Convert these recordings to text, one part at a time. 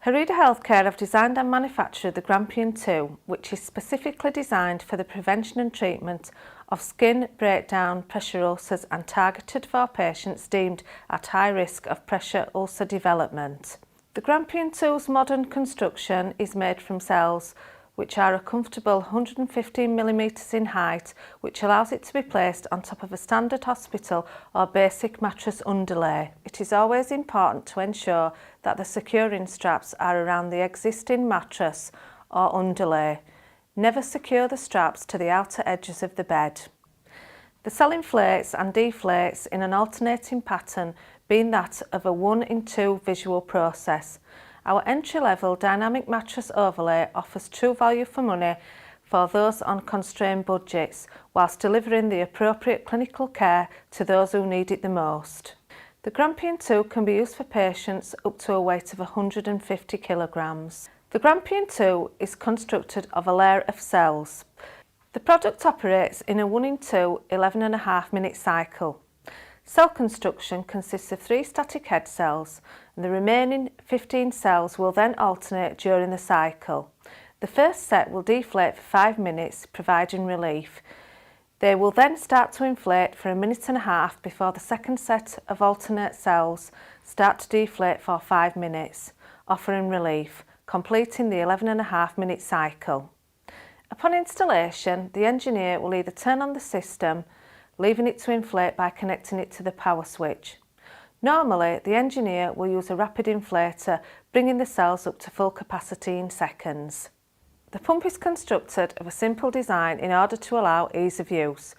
Herida Healthcare have designed and manufactured the Grampian 2, which is specifically designed for the prevention and treatment of skin breakdown, pressure ulcers and targeted for patients deemed at high risk of pressure ulcer development. The Grampian 2's modern construction is made from cells which are a comfortable 115mm in height, which allows it to be placed on top of a standard hospital or basic mattress underlay. It is always important to ensure that the securing straps are around the existing mattress or underlay. Never secure the straps to the outer edges of the bed. The cell inflates and deflates in an alternating pattern, being that of a 1-in-2 visual process. Our entry-level dynamic mattress overlay offers true value for money for those on constrained budgets, whilst delivering the appropriate clinical care to those who need it the most. The Grampian 2 can be used for patients up to a weight of 150 kilograms. The Grampian 2 is constructed of a layer of cells. The product operates in a 1-in-2 11.5-minute cycle. Cell construction consists of 3 static head cells, and the remaining 15 cells will then alternate during the cycle. The first set will deflate for 5 minutes, providing relief. They will then start to inflate for 1.5 minutes before the second set of alternate cells start to deflate for 5 minutes, offering relief, completing the 11.5-minute cycle. Upon installation, the engineer will either turn on the system, leaving it to inflate by connecting it to the power switch. Normally, the engineer will use a rapid inflator, bringing the cells up to full capacity in seconds. The pump is constructed of a simple design in order to allow ease of use.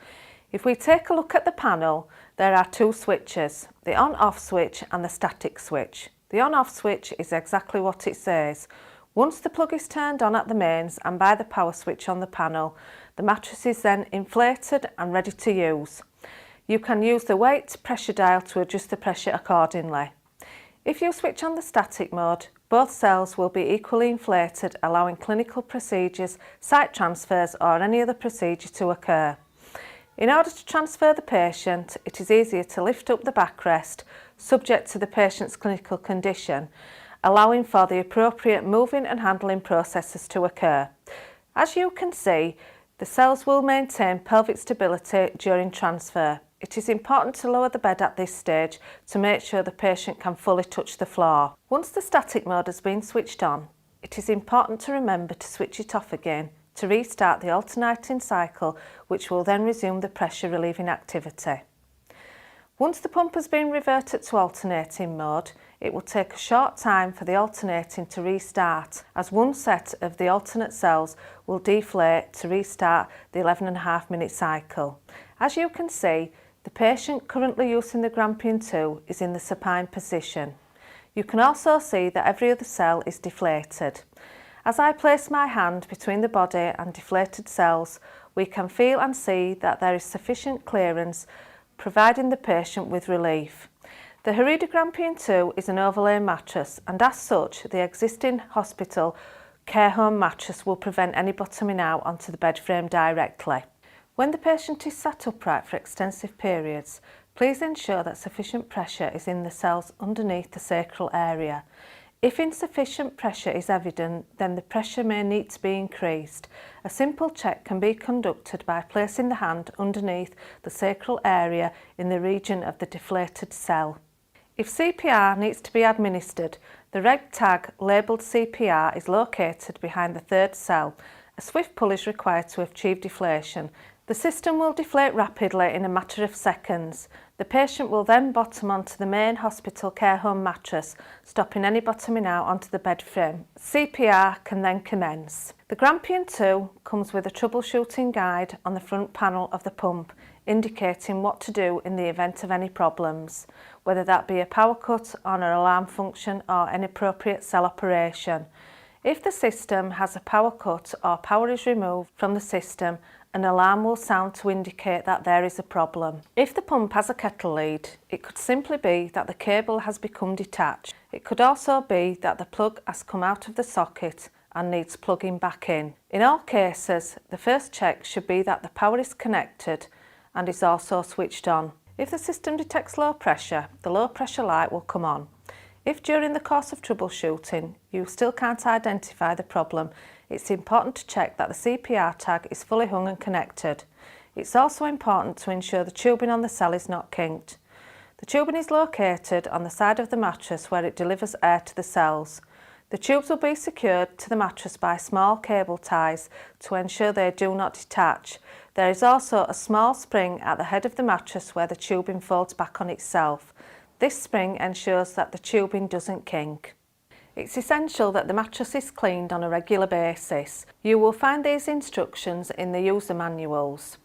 If we take a look at the panel, there are 2 switches, the on-off switch and the static switch. The on-off switch is exactly what it says. Once the plug is turned on at the mains and by the power switch on the panel, the mattress is then inflated and ready to use. You can use the weight pressure dial to adjust the pressure accordingly. If you switch on the static mode, both cells will be equally inflated, allowing clinical procedures, site transfers or any other procedure to occur. In order to transfer the patient, it is easier to lift up the backrest, subject to the patient's clinical condition, allowing for the appropriate moving and handling processes to occur. As you can see, the cells will maintain pelvic stability during transfer. It is important to lower the bed at this stage to make sure the patient can fully touch the floor. Once the static mode has been switched on, it is important to remember to switch it off again to restart the alternating cycle, which will then resume the pressure relieving activity. Once the pump has been reverted to alternating mode, it will take a short time for the alternating to restart, as one set of the alternate cells will deflate to restart the 11.5-minute cycle. As you can see, the patient currently using the Grampian 2 is in the supine position. You can also see that every other cell is deflated. As I place my hand between the body and deflated cells, we can feel and see that there is sufficient clearance, providing the patient with relief. The Herida Grampian 2 is an overlay mattress, and as such, the existing hospital care home mattress will prevent any bottoming out onto the bed frame directly. When the patient is sat upright for extensive periods, please ensure that sufficient pressure is in the cells underneath the sacral area. If insufficient pressure is evident, then the pressure may need to be increased. A simple check can be conducted by placing the hand underneath the sacral area in the region of the deflated cell. If CPR needs to be administered, the red tag labelled CPR is located behind the 3rd cell. A swift pull is required to achieve deflation. The system will deflate rapidly in a matter of seconds. The patient will then bottom onto the main hospital care home mattress, stopping any bottoming out onto the bed frame. CPR can then commence. The Grampian 2 comes with a troubleshooting guide on the front panel of the pump, indicating what to do in the event of any problems, whether that be a power cut on an alarm function or inappropriate cell operation. If the system has a power cut or power is removed from the system, an alarm will sound to indicate that there is a problem. If the pump has a kettle lead, it could simply be that the cable has become detached. It could also be that the plug has come out of the socket and needs plugging back in. In all cases, the first check should be that the power is connected and is also switched on. If the system detects low pressure, the low pressure light will come on. If during the course of troubleshooting you still can't identify the problem, it's important to check that the CPR tag is fully hung and connected. It's also important to ensure the tubing on the cell is not kinked. The tubing is located on the side of the mattress where it delivers air to the cells. The tubes will be secured to the mattress by small cable ties to ensure they do not detach. There is also a small spring at the head of the mattress where the tubing folds back on itself. This spring ensures that the tubing doesn't kink. It's essential that the mattress is cleaned on a regular basis. You will find these instructions in the user manuals.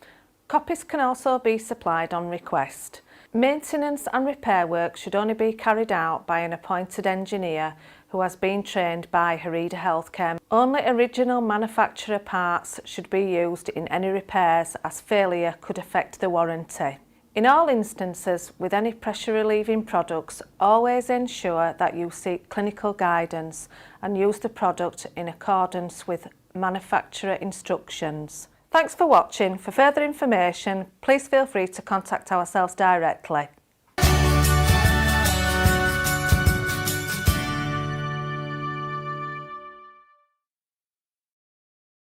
Copies can also be supplied on request. Maintenance and repair work should only be carried out by an appointed engineer who has been trained by Herida Healthcare. Only original manufacturer parts should be used in any repairs, as failure could affect the warranty. In all instances with any pressure relieving products, always ensure that you seek clinical guidance and use the product in accordance with manufacturer instructions. Thanks for watching. For further information, please feel free to contact ourselves directly.